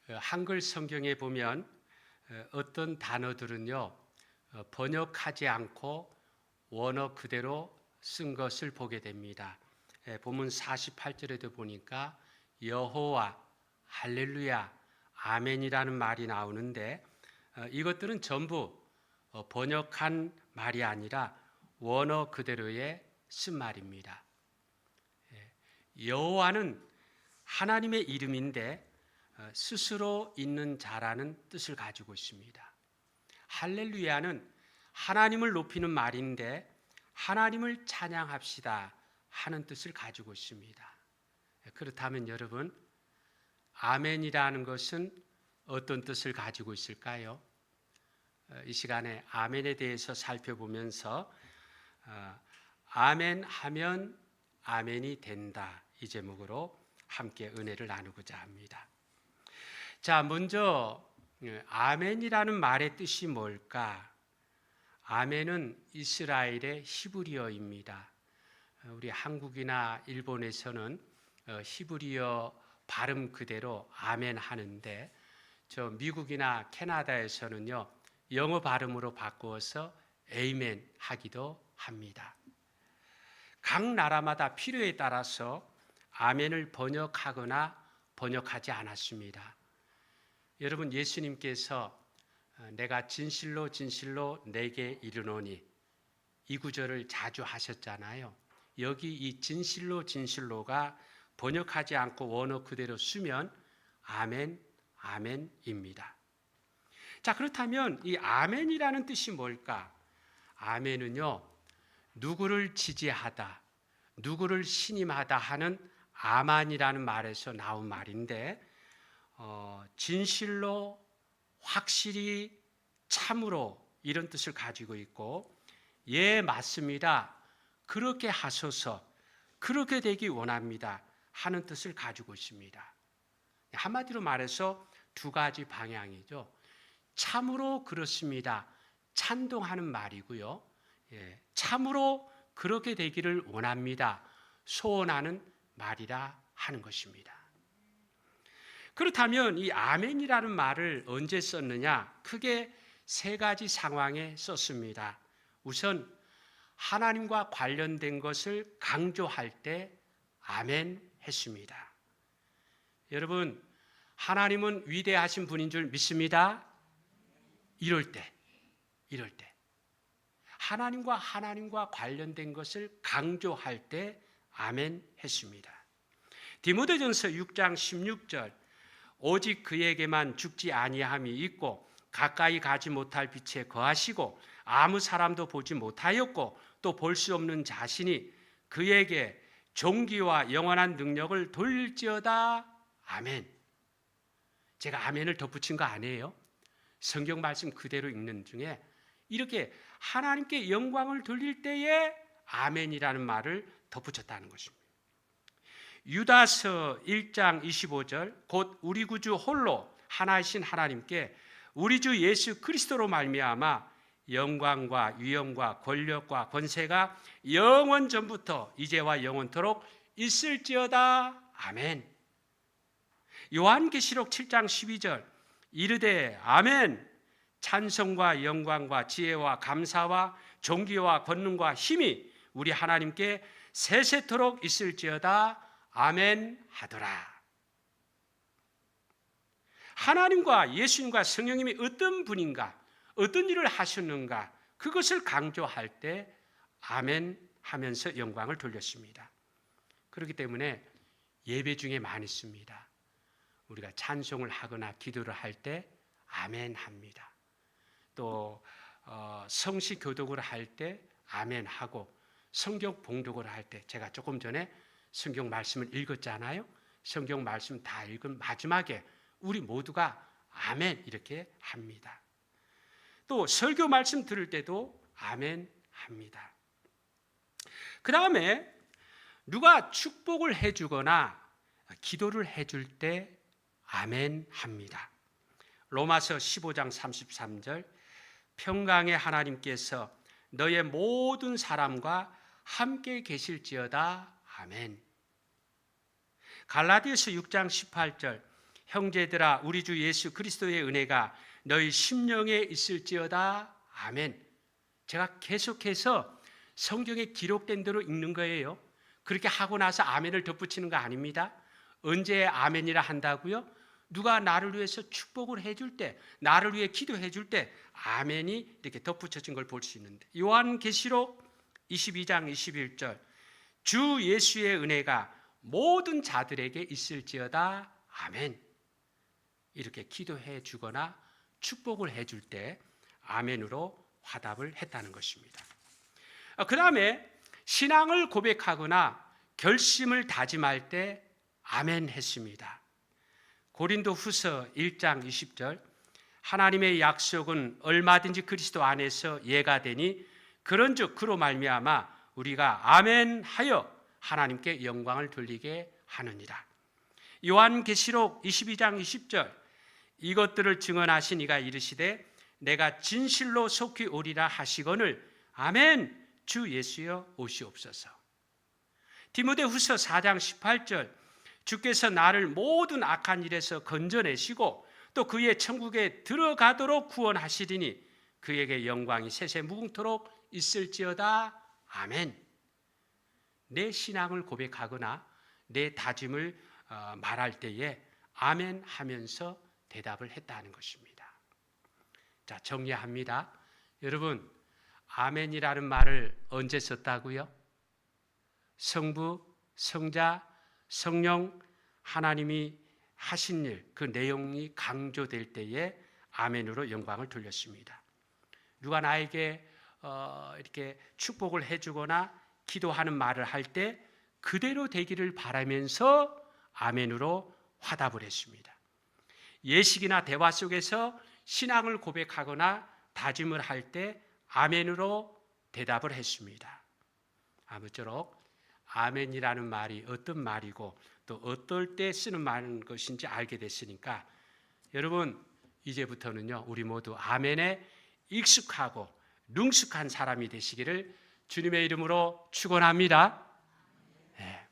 한글 성경에 보면 어떤 단어들은요 번역하지 않고 원어 그대로 쓴 것을 보게 됩니다. 본문 48절에도 보니까 여호와, 할렐루야, 아멘이라는 말이 나오는데 이것들은 전부 번역한 말이 아니라 원어 그대로의 쓴 말입니다. 여호와는 하나님의 이름인데 스스로 있는 자라는 뜻을 가지고 있습니다. 할렐루야는 하나님을 높이는 말인데 하나님을 찬양합시다 하는 뜻을 가지고 있습니다. 그렇다면 여러분, 아멘이라는 것은 어떤 뜻을 가지고 있을까요? 이 시간에 아멘에 대해서 살펴보면서 아멘 하면 아멘이 된다, 이 제목으로 함께 은혜를 나누고자 합니다. 자, 먼저 아멘이라는 말의 뜻이 뭘까? 아멘은 이스라엘의 히브리어입니다. 우리 한국이나 일본에서는 히브리어 발음 그대로 아멘 하는데 저 미국이나 캐나다에서는요 영어 발음으로 바꾸어서 에이멘 하기도 합니다. 각 나라마다 필요에 따라서 아멘을 번역하거나 번역하지 않았습니다. 여러분, 예수님께서 내가 진실로 진실로 내게 이르노니 이 구절을 자주 하셨잖아요. 여기 이 진실로 진실로가 번역하지 않고 원어 그대로 쓰면 아멘, 아멘입니다. 자, 그렇다면 이 아멘이라는 뜻이 뭘까? 아멘은요, 누구를 지지하다, 누구를 신임하다 하는 아만이라는 말에서 나온 말인데 진실로, 확실히, 참으로 이런 뜻을 가지고 있고, 예, 맞습니다, 그렇게 하소서, 그렇게 되기 원합니다 하는 뜻을 가지고 있습니다. 한마디로 말해서 두 가지 방향이죠. 참으로 그렇습니다, 찬동하는 말이고요. 참으로 그렇게 되기를 원합니다, 소원하는 말이라 하는 것입니다. 그렇다면 이 아멘이라는 말을 언제 썼느냐? 크게 세 가지 상황에 썼습니다. 우선 하나님과 관련된 것을 강조할 때 아멘 했습니다. 여러분, 하나님은 위대하신 분인 줄 믿습니다. 이럴 때 하나님과 관련된 것을 강조할 때 아멘 했습니다. 디모데전서 6장 16절, 오직 그에게만 죽지 아니함이 있고 가까이 가지 못할 빛에 거하시고 아무 사람도 보지 못하였고 또 볼 수 없는 자신이 그에게 존귀와 영원한 능력을 돌릴지어다. 아멘. 제가 아멘을 덧붙인 거 아니에요. 성경 말씀 그대로 읽는 중에 이렇게 하나님께 영광을 돌릴 때에 아멘이라는 말을 덧붙였다는 것입니다. 유다서 1장 25절, 곧 우리 구주 홀로 하나이신 하나님께 우리 주 예수 그리스도로 말미암아 영광과 위엄과 권력과 권세가 영원 전부터 이제와 영원토록 있을지어다. 아멘. 요한계시록 7장 12절, 이르되 아멘, 찬송과 영광과 지혜와 감사와 존귀와 권능과 힘이 우리 하나님께 세세토록 있을지어다. 아멘 하더라. 하나님과 예수님과 성령님이 어떤 분인가, 어떤 일을 하셨는가, 그것을 강조할 때 아멘 하면서 영광을 돌렸습니다. 그렇기 때문에 예배 중에 많이 씁니다. 우리가 찬송을 하거나 기도를 할 때 아멘 합니다. 또 성시 교독을 할 때 아멘 하고, 성경 봉독을 할 때, 제가 조금 전에 성경 말씀을 읽었잖아요. 성경 말씀 다 읽은 마지막에 우리 모두가 아멘 이렇게 합니다. 또 설교 말씀 들을 때도 아멘 합니다. 그 다음에 누가 축복을 해주거나 기도를 해줄 때 아멘 합니다. 로마서 15장 33절, 평강의 하나님께서 너의 모든 사람과 함께 계실지어다. 아멘. 갈라디아서 6장 18절, 형제들아 우리 주 예수 그리스도의 은혜가 너희 심령에 있을지어다. 아멘. 제가 계속해서 성경에 기록된 대로 읽는 거예요. 그렇게 하고 나서 아멘을 덧붙이는 거 아닙니다. 언제 아멘이라 한다고요? 누가 나를 위해서 축복을 해줄 때, 나를 위해 기도해 줄 때 아멘이 이렇게 덧붙여진 걸 볼 수 있는데, 요한계시록 22장 21절 주 예수의 은혜가 모든 자들에게 있을지어다. 아멘. 이렇게 기도해 주거나 축복을 해줄 때 아멘으로 화답을 했다는 것입니다. 그 다음에 신앙을 고백하거나 결심을 다짐할 때 아멘 했습니다. 고린도 후서 1장 20절 하나님의 약속은 얼마든지 그리스도 안에서 예가 되니 그런즉 그로 말미암아 우리가 아멘 하여 하나님께 영광을 돌리게 하느니라. 요한계시록 22장 20절 이것들을 증언하신 이가 이르시되 내가 진실로 속히 오리라 하시거늘 아멘 주 예수여 오시옵소서. 디모데후서 4장 18절 주께서 나를 모든 악한 일에서 건져내시고 또 그의 천국에 들어가도록 구원하시리니 그에게 영광이 세세 무궁토록 있을지어다. 아멘. 내 신앙을 고백하거나 내 다짐을 말할 때에 아멘 하면서 대답을 했다는 것입니다. 자, 정리합니다. 여러분, 아멘이라는 말을 언제 썼다고요? 성부, 성자, 성령, 하나님이 하신 일, 그 내용이 강조될 때에 아멘으로 영광을 돌렸습니다. 누가 나에게 이렇게 축복을 해주거나 기도하는 말을 할 때 그대로 되기를 바라면서 아멘으로 화답을 했습니다. 예식이나 대화 속에서 신앙을 고백하거나 다짐을 할 때 아멘으로 대답을 했습니다. 아무쪼록 아멘이라는 말이 어떤 말이고 또 어떨 때 쓰는 말인 것인지 알게 됐으니까 여러분 이제부터는요 우리 모두 아멘에 익숙하고 능숙한 사람이 되시기를 주님의 이름으로 축원합니다. 네.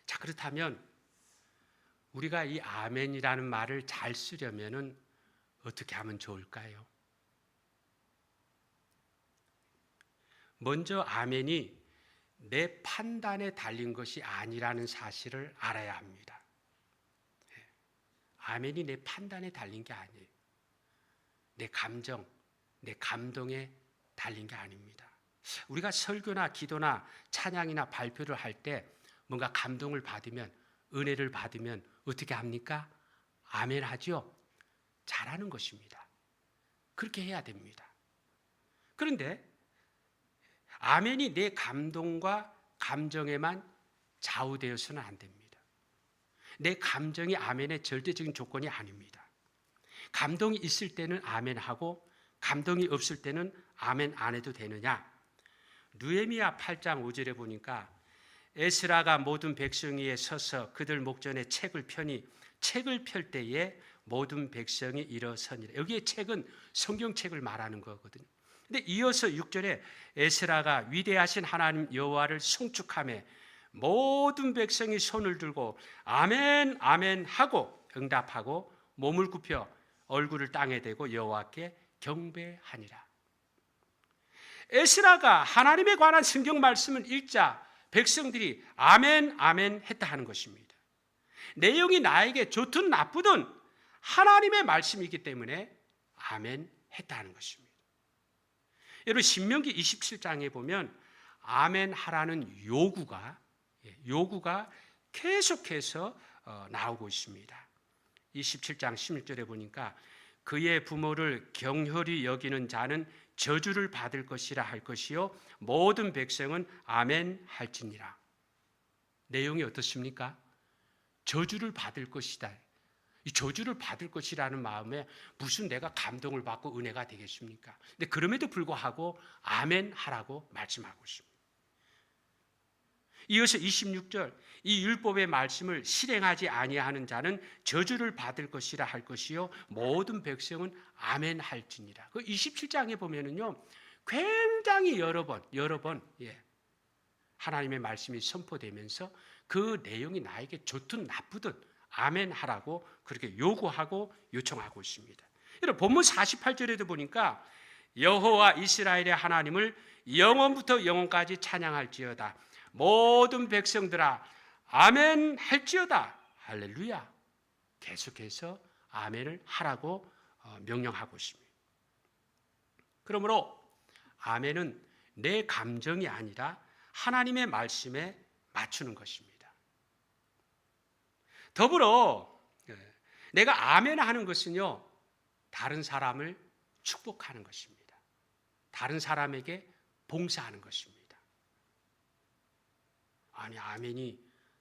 자, 그렇다면 우리가 이 아멘이라는 말을 잘 쓰려면은 어떻게 하면 좋을까요? 먼저 아멘이 내 판단에 달린 것이 아니라는 사실을 알아야 합니다. 아멘이 내 판단에 달린 게 아니에요. 내 감정, 내 감동에 달린 게 아닙니다. 우리가 설교나 기도나 찬양이나 발표를 할 때 뭔가 감동을 받으면, 은혜를 받으면 어떻게 합니까? 아멘 하죠? 잘하는 것입니다. 그렇게 해야 됩니다. 그런데 아멘이 내 감동과 감정에만 좌우되어서는 안 됩니다. 내 감정이 아멘의 절대적인 조건이 아닙니다. 감동이 있을 때는 아멘하고 감동이 없을 때는 아멘 안 해도 되느냐? 느헤미야 8장 5절에 보니까 에스라가 모든 백성 위에 서서 그들 목전에 책을 펴니 책을 펼 때에 모든 백성이 일어서니라. 여기에 책은 성경책을 말하는 거거든요. 근데 이어서 6절에 에스라가 위대하신 하나님 여호와를 송축하며 모든 백성이 손을 들고 아멘 아멘 하고 응답하고 몸을 굽혀 얼굴을 땅에 대고 여호와께 경배하니라. 에스라가 하나님에 관한 성경 말씀을 읽자 백성들이 아멘 아멘 했다 하는 것입니다. 내용이 나에게 좋든 나쁘든 하나님의 말씀이기 때문에 아멘 했다 하는 것입니다. 여러분 신명기 27장에 보면 아멘 하라는 요구가 계속해서 나오고 있습니다. 27장 16절에 보니까 그의 부모를 경혈히 여기는 자는 저주를 받을 것이라 할 것이요 모든 백성은 아멘 할지니라. 내용이 어떻습니까? 저주를 받을 것이다. 이 저주를 받을 것이라는 마음에 무슨 내가 감동을 받고 은혜가 되겠습니까? 근데 그럼에도 불구하고 아멘 하라고 말씀하고 있습니다. 이어서 26절 이 율법의 말씀을 실행하지 아니하는 자는 저주를 받을 것이라 할 것이요 모든 백성은 아멘 할지니라. 그 27장에 보면은요 굉장히 여러 번 하나님의 말씀이 선포되면서 그 내용이 나에게 좋든 나쁘든 아멘 하라고 그렇게 요구하고 요청하고 있습니다. 여러분 본문 48절에도 보니까 여호와 이스라엘의 하나님을 영원부터 영원까지 찬양할지어다. 모든 백성들아 아멘 할지어다. 할렐루야. 계속해서 아멘을 하라고 명령하고 있습니다. 그러므로 아멘은 내 감정이 아니라 하나님의 말씀에 맞추는 것입니다. 더불어 내가 아멘 하는 것은요, 다른 사람을 축복하는 것입니다. 다른 사람에게 봉사하는 것입니다. 아니, 아멘이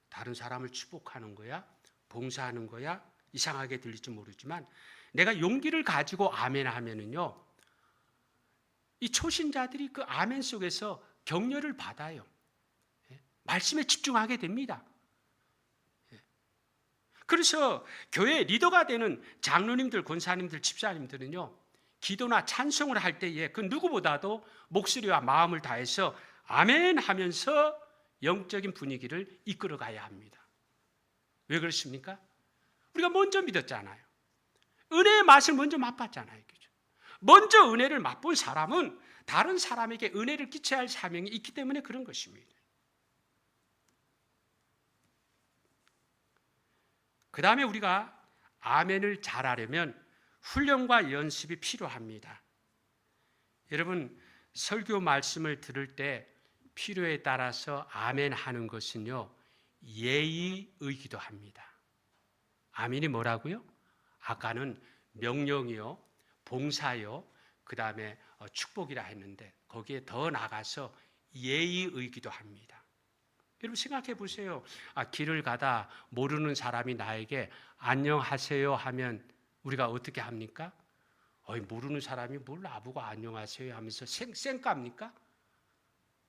다른 사람을 축복하는 거야? 봉사하는 거야? 이상하게 들릴지 모르지만 내가 용기를 가지고 아멘 하면은요, 이 초신자들이 그 아멘 속에서 격려를 받아요. 말씀에 집중하게 됩니다. 그래서 교회 리더가 되는 장로님들, 권사님들, 집사님들은요, 기도나 찬송을 할 때에 그 누구보다도 목소리와 마음을 다해서 아멘 하면서 영적인 분위기를 이끌어 가야 합니다. 왜 그렇습니까? 우리가 먼저 믿었잖아요. 은혜의 맛을 먼저 맛봤잖아요. 그죠? 먼저 은혜를 맛본 사람은 다른 사람에게 은혜를 끼쳐야 할 사명이 있기 때문에 그런 것입니다. 그 다음에 우리가 아멘을 잘하려면 훈련과 연습이 필요합니다. 여러분, 설교 말씀을 들을 때 필요에 따라서 아멘 하는 것은요, 예의이기도 합니다. 아멘이 뭐라고요? 아까는 명령이요, 봉사요, 그 다음에 축복이라 했는데 거기에 더 나가서 예의이기도 합니다. 여러분 생각해 보세요. 길을 가다 모르는 사람이 나에게 안녕하세요 하면 우리가 어떻게 합니까? 모르는 사람이 뭘 나보고 안녕하세요 하면서 쌩깝니까?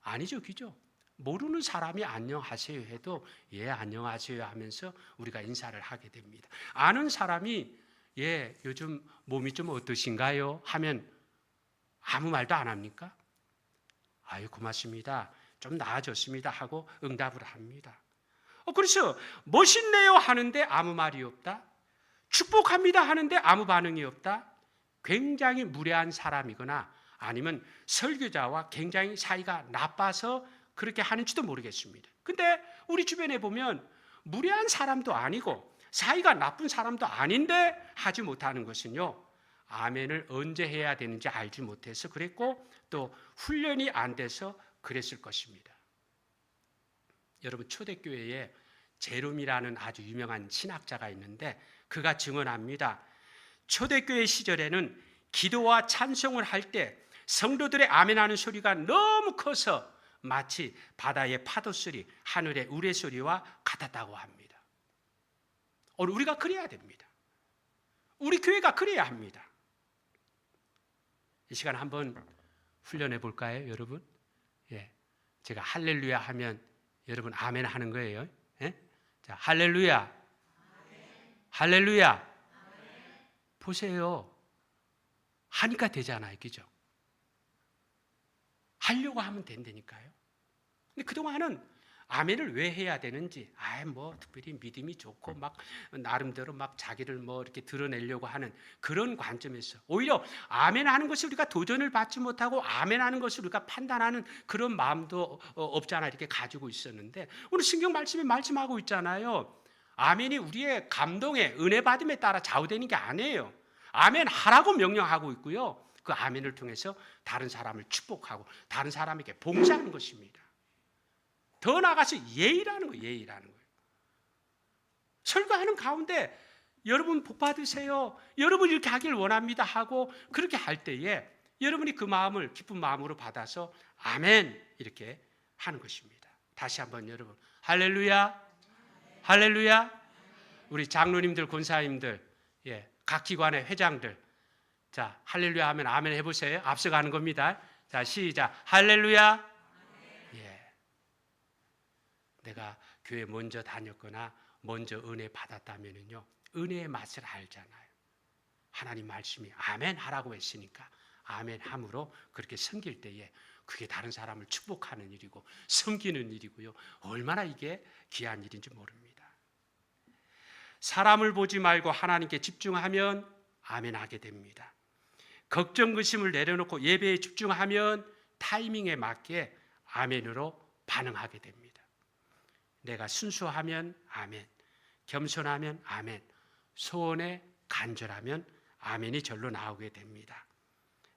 아니죠, 그죠? 모르는 사람이 안녕하세요 해도 예 안녕하세요 하면서 우리가 인사를 하게 됩니다. 아는 사람이 예 요즘 몸이 좀 어떠신가요? 하면 아무 말도 안 합니까? 아유 고맙습니다. 좀 나아졌습니다 하고 응답을 합니다. 그래서 멋있네요 하는데 아무 말이 없다. 축복합니다 하는데 아무 반응이 없다. 굉장히 무례한 사람이거나 아니면 설교자와 굉장히 사이가 나빠서 그렇게 하는지도 모르겠습니다. 근데 우리 주변에 보면 무례한 사람도 아니고 사이가 나쁜 사람도 아닌데 하지 못하는 것은요, 아멘을 언제 해야 되는지 알지 못해서 그랬고 또 훈련이 안 돼서 그랬을 것입니다. 여러분 초대교회에 제롬이라는 아주 유명한 신학자가 있는데 그가 증언합니다. 초대교회 시절에는 기도와 찬송을 할 때 성도들의 아멘하는 소리가 너무 커서 마치 바다의 파도 소리, 하늘의 우레소리와 같았다고 합니다. 오늘 우리가 그래야 됩니다. 우리 교회가 그래야 합니다. 이 시간 한번 훈련해 볼까요, 여러분? 예, 제가 할렐루야 하면 여러분 아멘 하는 거예요. 예? 자, 할렐루야, 아멘. 할렐루야. 아멘. 보세요. 하니까 되잖아요, 그죠? 하려고 하면 된다니까요. 근데 그동안은 아멘을 왜 해야 되는지, 특별히 믿음이 좋고 막 나름대로 막 자기를 이렇게 드러내려고 하는 그런 관점에서 오히려 아멘 하는 것을 우리가 도전을 받지 못하고 아멘 하는 것을 우리가 판단하는 그런 마음도 없잖아 이렇게 가지고 있었는데 오늘 성경 말씀에 말씀하고 있잖아요. 아멘이 우리의 감동에 은혜 받음에 따라 좌우되는 게 아니에요. 아멘 하라고 명령하고 있고요. 그 아멘을 통해서 다른 사람을 축복하고 다른 사람에게 봉사하는 것입니다. 더 나아가서 예의라는 거예요. 예의라는 거예요. 설교하는 가운데 여러분 복 받으세요. 여러분 이렇게 하길 원합니다 하고 그렇게 할 때에 여러분이 그 마음을 기쁜 마음으로 받아서 아멘 이렇게 하는 것입니다. 다시 한번 여러분 할렐루야, 할렐루야. 우리 장로님들, 권사님들, 각 기관의 회장들, 자 할렐루야 하면 아멘 해보세요. 앞서가는 겁니다. 자 시작. 할렐루야. 내가 교회 먼저 다녔거나 먼저 은혜 받았다면요, 은혜의 맛을 알잖아요. 하나님 말씀이 아멘 하라고 했으니까 아멘 함으로 그렇게 섬길 때에 그게 다른 사람을 축복하는 일이고 섬기는 일이고요. 얼마나 이게 귀한 일인지 모릅니다. 사람을 보지 말고 하나님께 집중하면 아멘 하게 됩니다. 걱정 근심을 내려놓고 예배에 집중하면 타이밍에 맞게 아멘으로 반응하게 됩니다. 내가 순수하면 아멘, 겸손하면 아멘, 소원에 간절하면 아멘이 절로 나오게 됩니다.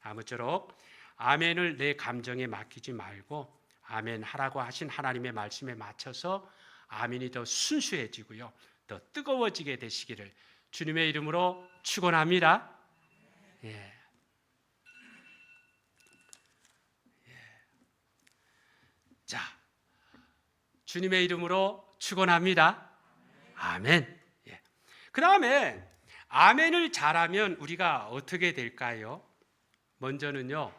아무쪼록 아멘을 내 감정에 맡기지 말고 아멘 하라고 하신 하나님의 말씀에 맞춰서 아멘이 더 순수해지고요, 더 뜨거워지게 되시기를 주님의 이름으로 축원합니다. 예. 자, 주님의 이름으로 축원합니다. 아멘. 예. 그 다음에 아멘을 잘하면 우리가 어떻게 될까요? 먼저는요,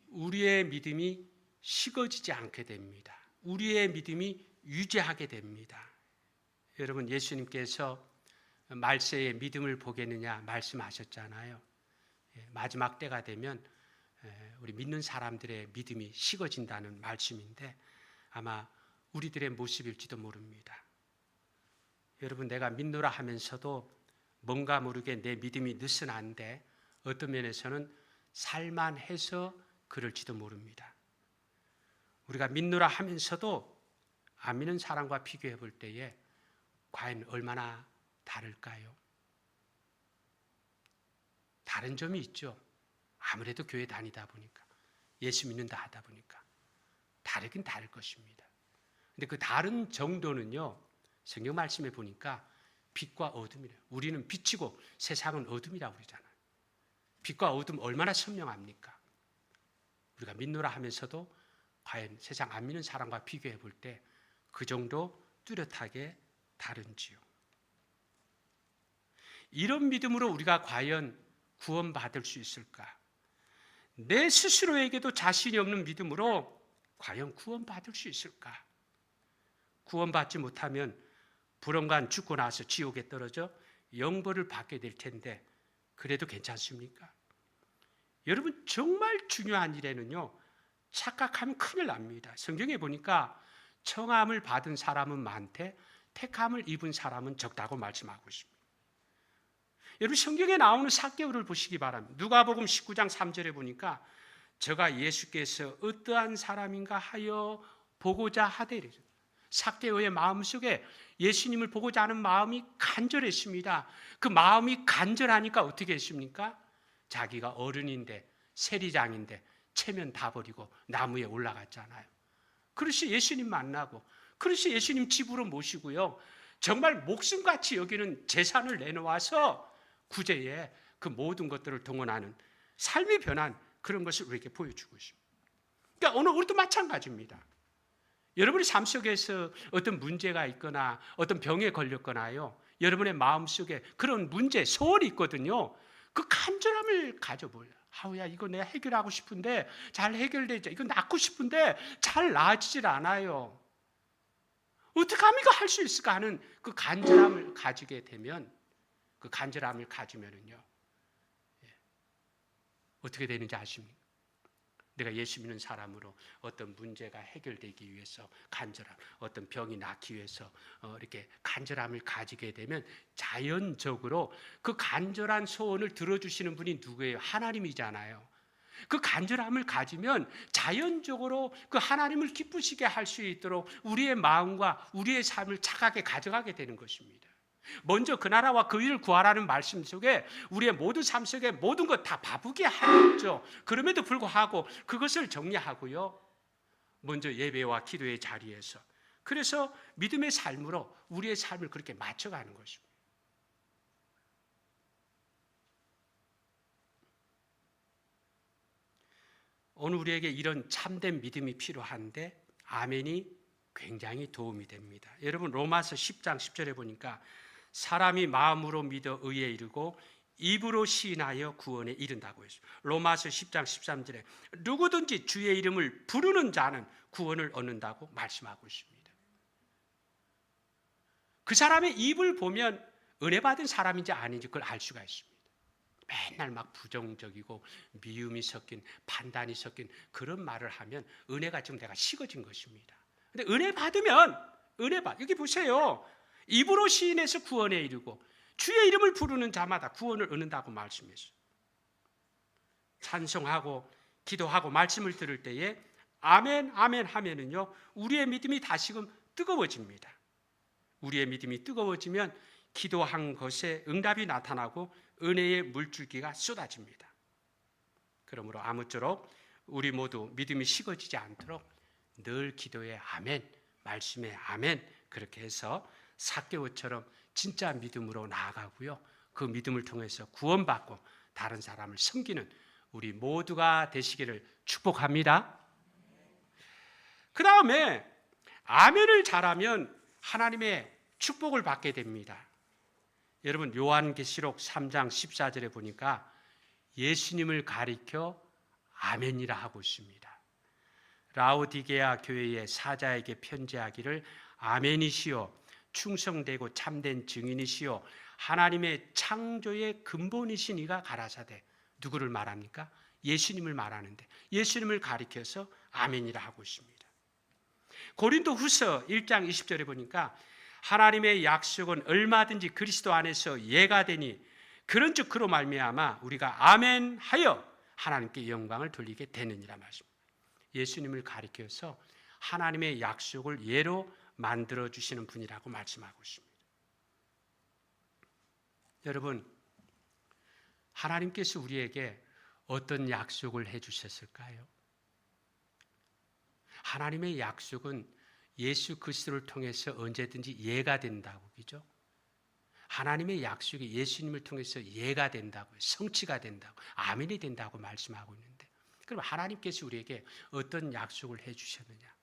우리의 믿음이 식어지지 않게 됩니다. 우리의 믿음이 유지하게 됩니다. 여러분, 예수님께서 말세에 믿음을 보겠느냐 말씀하셨잖아요. 마지막 때가 되면 우리 믿는 사람들의 믿음이 식어진다는 말씀인데 아마 우리들의 모습일지도 모릅니다. 여러분, 내가 믿노라 하면서도 뭔가 모르게 내 믿음이 느슨한데 어떤 면에서는 살만해서 그럴지도 모릅니다. 우리가 믿노라 하면서도 안 믿는 사람과 비교해 볼 때에 과연 얼마나 다를까요? 다른 점이 있죠. 아무래도 교회 다니다 보니까, 예수 믿는다 하다 보니까 다르긴 다를 것입니다. 근데 그 다른 정도는요, 성경 말씀에 보니까 빛과 어둠이래요. 우리는 빛이고 세상은 어둠이라고 그러잖아요. 빛과 어둠 얼마나 선명합니까? 우리가 믿노라 하면서도 과연 세상 안 믿는 사람과 비교해 볼 때 그 정도 뚜렷하게 다른지요. 이런 믿음으로 우리가 과연 구원받을 수 있을까? 내 스스로에게도 자신이 없는 믿음으로 과연 구원받을 수 있을까? 구원받지 못하면 불언간 죽고 나서 지옥에 떨어져 영벌을 받게 될 텐데 그래도 괜찮습니까? 여러분, 정말 중요한 일에는요, 착각하면 큰일 납니다. 성경에 보니까 청함을 받은 사람은 많되 택함을 입은 사람은 적다고 말씀하고 있습니다. 여러분, 성경에 나오는 삭개오를 보시기 바랍니다. 누가복음 19장 3절에 보니까 저가 예수께서 어떠한 사람인가 하여 보고자 하되, 삭개오의 마음속에 예수님을 보고자 하는 마음이 간절했습니다. 그 마음이 간절하니까 어떻게 했습니까? 자기가 어른인데 세리장인데 체면 다 버리고 나무에 올라갔잖아요. 그래서 예수님 만나고, 그래서 예수님 집으로 모시고요, 정말 목숨같이 여기는 재산을 내놓아서 구제에 그 모든 것들을 동원하는 삶이 변한 그런 것을 우리에게 보여주고 있습니다. 그러니까 오늘 우리도 마찬가지입니다. 여러분의 삶 속에서 어떤 문제가 있거나 어떤 병에 걸렸거나요, 여러분의 마음속에 그런 문제, 소원이 있거든요. 그 간절함을 가져보려. 아우야, 이거 내가 해결하고 싶은데 잘 해결되죠. 이거 낫고 싶은데 잘 나아지질 않아요. 어떻게 하면 이거 할 수 있을까 하는 그 간절함을 가지게 되면, 그 간절함을 가지면은요, 어떻게 되는지 아십니까? 내가 예수 믿는 사람으로 어떤 문제가 해결되기 위해서 간절함, 어떤 병이 낫기 위해서 이렇게 간절함을 가지게 되면 자연적으로 그 간절한 소원을 들어주시는 분이 누구예요? 하나님이잖아요. 그 간절함을 가지면 자연적으로 그 하나님을 기쁘시게 할 수 있도록 우리의 마음과 우리의 삶을 착하게 가져가게 되는 것입니다. 먼저 그 나라와 그 일을 구하라는 말씀 속에 우리의 모든 삶 속에 모든 것 다 바쁘게 하죠. 그럼에도 불구하고 그것을 정리하고요, 먼저 예배와 기도의 자리에서, 그래서 믿음의 삶으로 우리의 삶을 그렇게 맞춰가는 것입니다. 오늘 우리에게 이런 참된 믿음이 필요한데 아멘이 굉장히 도움이 됩니다. 여러분, 로마서 10장 10절에 보니까 사람이 마음으로 믿어 의에 이르고 입으로 시인하여 구원에 이른다고 했습니다. 로마서 10장 13절에 누구든지 주의 이름을 부르는 자는 구원을 얻는다고 말씀하고 있습니다. 그 사람의 입을 보면 은혜 받은 사람인지 아닌지 그걸 알 수가 있습니다. 맨날 막 부정적이고 미움이 섞인, 판단이 섞인 그런 말을 하면 은혜가 지금 내가 식어진 것입니다. 근데 은혜 받으면, 여기 보세요. 입으로 시인해서 구원에 이르고 주의 이름을 부르는 자마다 구원을 얻는다고 말씀했어요. 찬송하고 기도하고 말씀을 들을 때에 아멘 아멘 하면은요, 우리의 믿음이 다시금 뜨거워집니다. 우리의 믿음이 뜨거워지면 기도한 것에 응답이 나타나고 은혜의 물줄기가 쏟아집니다. 그러므로 아무쪼록 우리 모두 믿음이 식어지지 않도록 늘 기도에 아멘, 말씀에 아멘, 그렇게 해서 삭개오처럼 진짜 믿음으로 나아가고요, 그 믿음을 통해서 구원받고 다른 사람을 섬기는 우리 모두가 되시기를 축복합니다. 그 다음에 아멘을 잘하면 하나님의 축복을 받게 됩니다. 여러분, 요한계시록 3장 14절에 보니까 예수님을 가리켜 아멘이라 하고 있습니다. 라오디게아 교회의 사자에게 편지하기를 아멘이시오, 충성되고 참된 증인이시오, 하나님의 창조의 근본이신 이가 가라사대. 누구를 말합니까? 예수님을 말하는데 예수님을 가리켜서 아멘이라 하고 있습니다. 고린도후서 1장 20절에 보니까 하나님의 약속은 얼마든지 그리스도 안에서 예가 되니 그런즉 그로 말미암아 우리가 아멘하여 하나님께 영광을 돌리게 되느니라 말씀입니다. 예수님을 가리켜서 하나님의 약속을 예로 만들어 주시는 분이라고 말씀하고 있습니다. 여러분, 하나님께서 우리에게 어떤 약속을 해 주셨을까요? 하나님의 약속은 예수 그리스도를 통해서 언제든지 예가 된다고, 그죠? 하나님의 약속이 예수님을 통해서 예가 된다고, 성취가 된다고, 아멘이 된다고 말씀하고 있는데, 그럼 하나님께서 우리에게 어떤 약속을 해 주셨느냐?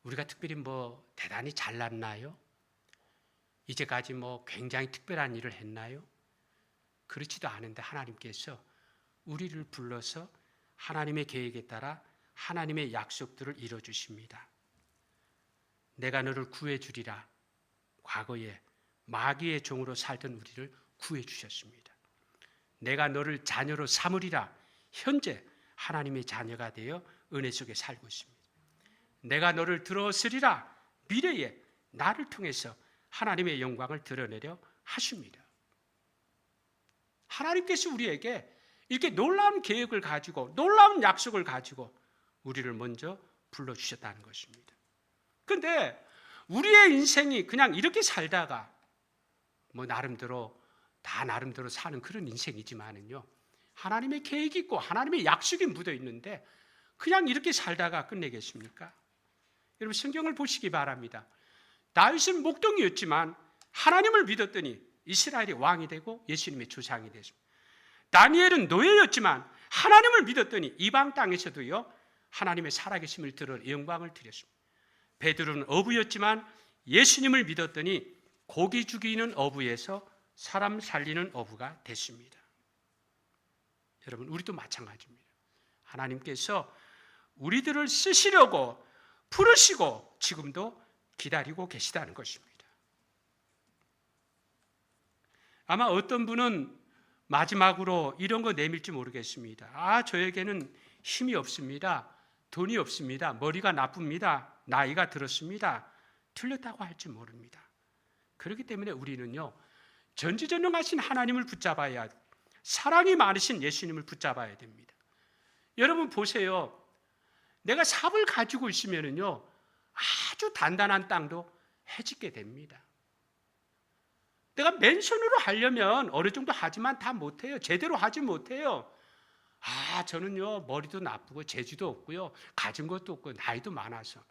우리가 특별히 뭐 대단히 잘났나요? 이제까지 뭐 굉장히 특별한 일을 했나요? 그렇지도 않은데 하나님께서 우리를 불러서 하나님의 계획에 따라 하나님의 약속들을 이루어 주십니다. 내가 너를 구해 주리라. 과거에 마귀의 종으로 살던 우리를 구해 주셨습니다. 내가 너를 자녀로 삼으리라. 현재 하나님의 자녀가 되어 은혜 속에 살고 있습니다. 내가 너를 들어쓰리라. 미래에 나를 통해서 하나님의 영광을 드러내려 하십니다. 하나님께서 우리에게 이렇게 놀라운 계획을 가지고 놀라운 약속을 가지고 우리를 먼저 불러주셨다는 것입니다. 그런데 우리의 인생이 그냥 이렇게 살다가 뭐 나름대로 사는 그런 인생이지만은요, 하나님의 계획이 있고 하나님의 약속이 묻어 있는데 그냥 이렇게 살다가 끝내겠습니까? 여러분, 성경을 보시기 바랍니다. 다윗은 목동이었지만 하나님을 믿었더니 이스라엘의 왕이 되고 예수님의 조상이 됐습니다. 다니엘은 노예였지만 하나님을 믿었더니 이방 땅에서도요, 하나님의 살아계심을 드러 영광을 드렸습니다. 베드로는 어부였지만 예수님을 믿었더니 고기 죽이는 어부에서 사람 살리는 어부가 됐습니다. 여러분, 우리도 마찬가지입니다. 하나님께서 우리들을 쓰시려고 부르시고 지금도 기다리고 계시다는 것입니다. 아마 어떤 분은 마지막으로 이런 거 내밀지 모르겠습니다. 저에게는 힘이 없습니다. 돈이 없습니다. 머리가 나쁩니다. 나이가 들었습니다. 틀렸다고 할지 모릅니다. 그렇기 때문에 우리는요, 전지전능하신 하나님을 붙잡아야, 사랑이 많으신 예수님을 붙잡아야 됩니다. 여러분 보세요. 내가 삽을 가지고 있으면요, 아주 단단한 땅도 해짓게 됩니다. 내가 맨손으로 하려면 어느 정도 하지만 다 못해요. 제대로 하지 못해요. 저는요, 머리도 나쁘고 재주도 없고요, 가진 것도 없고 나이도 많아서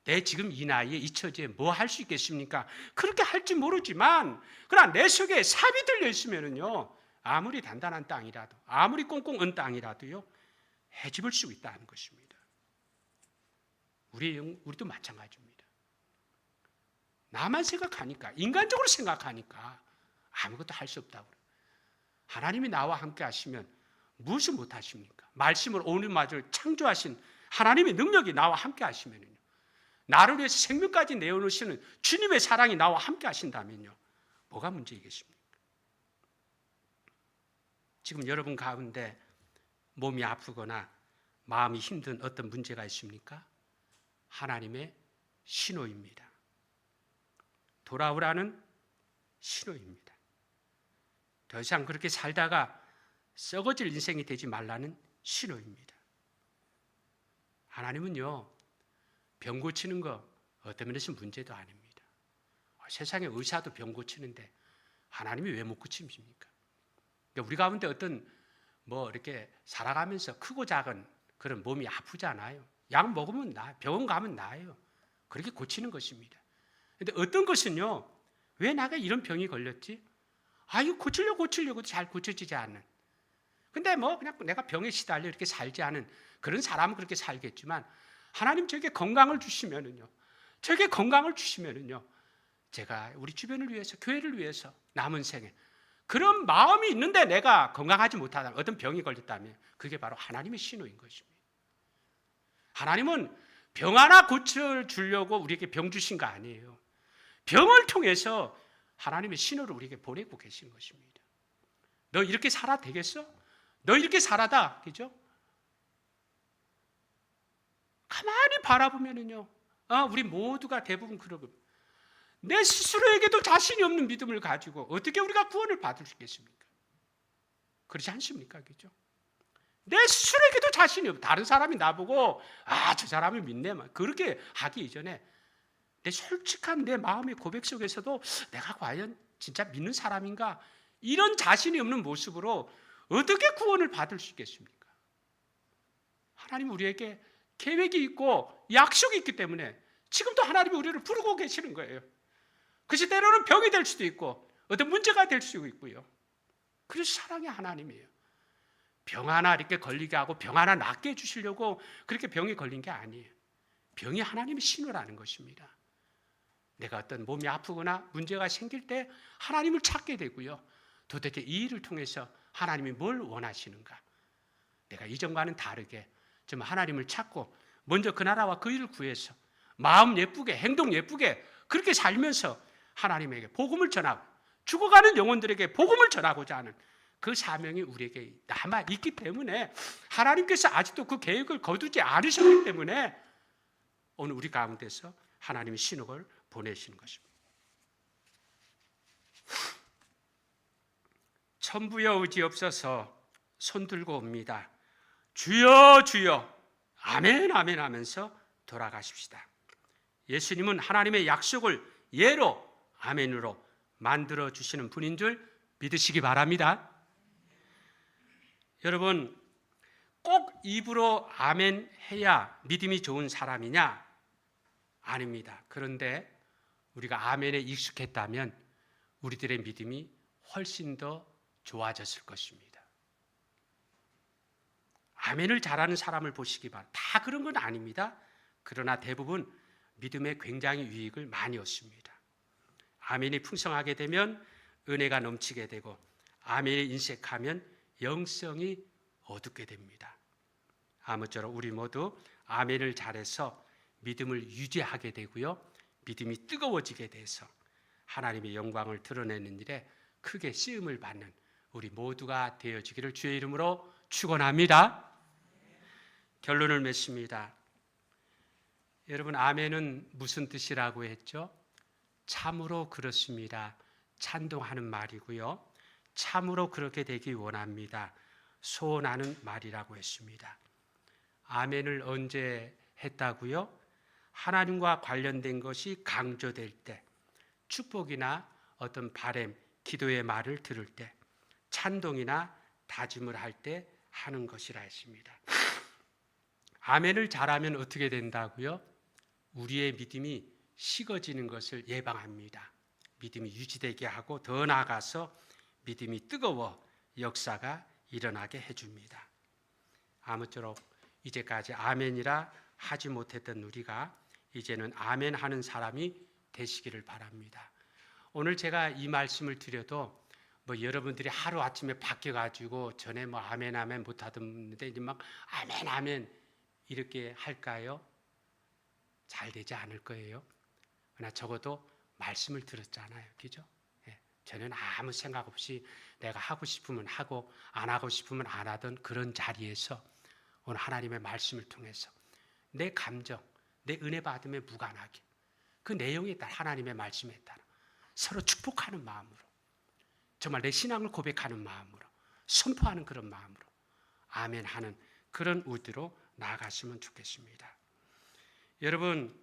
내 지금 이 나이에 이 처지에 뭐 할 수 있겠습니까? 그렇게 할지 모르지만 그러나 내 속에 삽이 들려 있으면요, 아무리 단단한 땅이라도, 아무리 꽁꽁 은 땅이라도요, 해집을 수 있다는 것입니다. 우리도 마찬가지입니다. 나만 생각하니까, 인간적으로 생각하니까 아무것도 할 수 없다고. 하나님이 나와 함께 하시면 무엇을 못 하십니까? 말씀을 오늘 마저 창조하신 하나님의 능력이 나와 함께 하시면요, 나를 위해서 생명까지 내어놓으시는 주님의 사랑이 나와 함께 하신다면요, 뭐가 문제이겠습니까? 지금 여러분 가운데 몸이 아프거나 마음이 힘든 어떤 문제가 있습니까? 하나님의 신호입니다. 돌아오라는 신호입니다. 더 이상 그렇게 살다가 썩어질 인생이 되지 말라는 신호입니다. 하나님은요, 병 고치는 거 어떤 면에서 문제도 아닙니다. 세상에 의사도 병 고치는데 하나님이 왜 못 고치십니까? 그러니까 우리 가운데 어떤 이렇게 살아가면서 크고 작은 그런 몸이 아프잖아요. 약 먹으면 나아요. 병원 가면 나아요. 그렇게 고치는 것입니다. 근데 어떤 것은요, 왜 내가 이런 병이 걸렸지? 이거 고치려고 잘 고쳐지지 않는. 근데 그냥 내가 병에 시달려 이렇게 살지 않은 그런 사람은 그렇게 살겠지만, 하나님 저에게 건강을 주시면은요, 제가 우리 주변을 위해서, 교회를 위해서 남은 생에 그런 마음이 있는데 내가 건강하지 못하다면, 어떤 병이 걸렸다면 그게 바로 하나님의 신호인 것입니다. 하나님은 병 하나 고쳐주려고 우리에게 병 주신 거 아니에요. 병을 통해서 하나님의 신호를 우리에게 보내고 계신 것입니다. 너 이렇게 살아 되겠어? 너 이렇게 살아다, 그죠? 가만히 바라보면은요, 우리 모두가 대부분 그러고, 내 스스로에게도 자신이 없는 믿음을 가지고 어떻게 우리가 구원을 받을 수 있겠습니까? 그렇지 않습니까? 그죠? 내 스스로에게도 자신이 없고, 다른 사람이 나보고 저 사람을 믿네, 그렇게 하기 이전에 내 솔직한 내 마음의 고백 속에서도 내가 과연 진짜 믿는 사람인가, 이런 자신이 없는 모습으로 어떻게 구원을 받을 수 있겠습니까? 하나님 우리에게 계획이 있고 약속이 있기 때문에 지금도 하나님이 우리를 부르고 계시는 거예요. 그것이 때로는 병이 될 수도 있고 어떤 문제가 될 수도 있고요. 그래서 사랑의 하나님이에요. 병 하나 이렇게 걸리게 하고 병 하나 낫게 해주시려고 그렇게 병이 걸린 게 아니에요. 병이 하나님의 신호라는 것입니다. 내가 어떤 몸이 아프거나 문제가 생길 때 하나님을 찾게 되고요. 도대체 이 일을 통해서 하나님이 뭘 원하시는가? 내가 이전과는 다르게 좀 하나님을 찾고 먼저 그 나라와 그 일을 구해서 마음 예쁘게, 행동 예쁘게 그렇게 살면서 하나님에게 복음을 전하고 죽어가는 영혼들에게 복음을 전하고자 하는 그 사명이 우리에게 남아있기 때문에, 하나님께서 아직도 그 계획을 거두지 않으셨기 때문에 오늘 우리 가운데서 하나님의 신호를 보내시는 것입니다. 천부여 의지없어서 손들고 옵니다. 주여 주여 아멘 아멘 하면서 돌아가십시다. 예수님은 하나님의 약속을 예로 아멘으로 만들어 주시는 분인 줄 믿으시기 바랍니다. 여러분, 꼭 입으로 아멘 해야 믿음이 좋은 사람이냐? 아닙니다. 그런데 우리가 아멘에 익숙했다면 우리들의 믿음이 훨씬 더 좋아졌을 것입니다. 아멘을 잘하는 사람을 보시기 바랍니다. 다 그런 건 아닙니다. 그러나 대부분 믿음에 굉장히 유익을 많이 얻습니다. 아멘이 풍성하게 되면 은혜가 넘치게 되고, 아멘에 인색하면 영성이 어둡게 됩니다. 아무쪼록 우리 모두 아멘을 잘해서 믿음을 유지하게 되고요, 믿음이 뜨거워지게 돼서 하나님의 영광을 드러내는 일에 크게 쓰임을 받는 우리 모두가 되어지기를 주의 이름으로 축원합니다. 결론을 맺습니다. 여러분, 아멘은 무슨 뜻이라고 했죠? 참으로 그렇습니다. 찬동하는 말이고요, 참으로 그렇게 되기 원합니다. 소원하는 말이라고 했습니다. 아멘을 언제 했다고요? 하나님과 관련된 것이 강조될 때, 축복이나 어떤 바램, 기도의 말을 들을 때, 찬동이나 다짐을 할 때 하는 것이라 했습니다. 아멘을 잘하면 어떻게 된다고요? 우리의 믿음이 식어지는 것을 예방합니다. 믿음이 유지되게 하고 더 나아가서 믿음이 뜨거워 역사가 일어나게 해줍니다. 아무쪼록 이제까지 아멘이라 하지 못했던 우리가 이제는 아멘 하는 사람이 되시기를 바랍니다. 오늘 제가 이 말씀을 드려도 여러분들이 하루아침에 바뀌어가지고 전에 아멘 아멘 못하던데 이제 막 아멘 아멘 이렇게 할까요? 잘 되지 않을 거예요. 그러나 적어도 말씀을 들었잖아요. 그죠? 저는 아무 생각 없이 내가 하고 싶으면 하고 안 하고 싶으면 안 하던 그런 자리에서 오늘 하나님의 말씀을 통해서 내 감정, 내 은혜 받음에 무관하게 그 내용에 따라, 하나님의 말씀에 따라 서로 축복하는 마음으로, 정말 내 신앙을 고백하는 마음으로, 선포하는 그런 마음으로 아멘 하는 그런 우드로 나아갔으면 좋겠습니다. 여러분,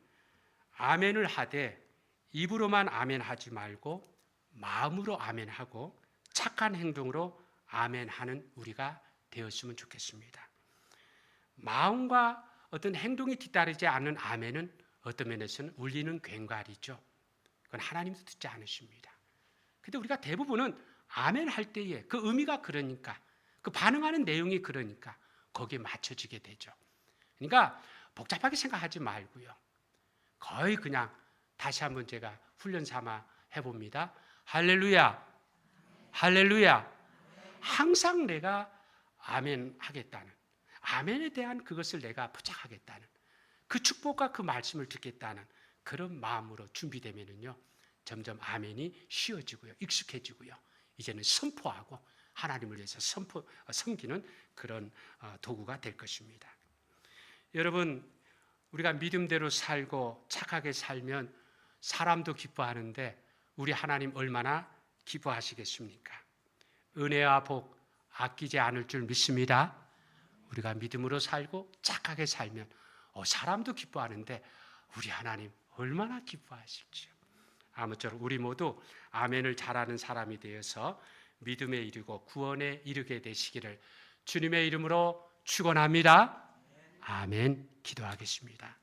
아멘을 하되 입으로만 아멘 하지 말고 마음으로 아멘 하고 착한 행동으로 아멘 하는 우리가 되었으면 좋겠습니다. 마음과 어떤 행동이 뒤따르지 않는 아멘은 어떤 면에서는 울리는 괭과리죠. 그건 하나님도 듣지 않으십니다. 근데 우리가 대부분은 아멘 할 때에 그 의미가 그러니까, 그 반응하는 내용이 그러니까 거기에 맞춰지게 되죠. 그러니까 복잡하게 생각하지 말고요. 거의 그냥 다시 한번 제가 훈련 삼아 해봅니다. 할렐루야, 할렐루야. 항상 내가 아멘 하겠다는, 아멘에 대한 그것을 내가 부탁하겠다는, 그 축복과 그 말씀을 듣겠다는 그런 마음으로 준비되면은요, 점점 아멘이 쉬워지고요, 익숙해지고요, 이제는 선포하고 하나님을 위해서 섬기는 그런 도구가 될 것입니다. 여러분, 우리가 믿음대로 살고 착하게 살면 사람도 기뻐하는데 우리 하나님 얼마나 기뻐하시겠습니까? 은혜와 복 아끼지 않을 줄 믿습니다. 우리가 믿음으로 살고 착하게 살면 사람도 기뻐하는데 우리 하나님 얼마나 기뻐하실지요. 아무쪼록 우리 모두 아멘을 잘하는 사람이 되어서 믿음에 이르고 구원에 이르게 되시기를 주님의 이름으로 축원합니다. 아멘. 기도하겠습니다.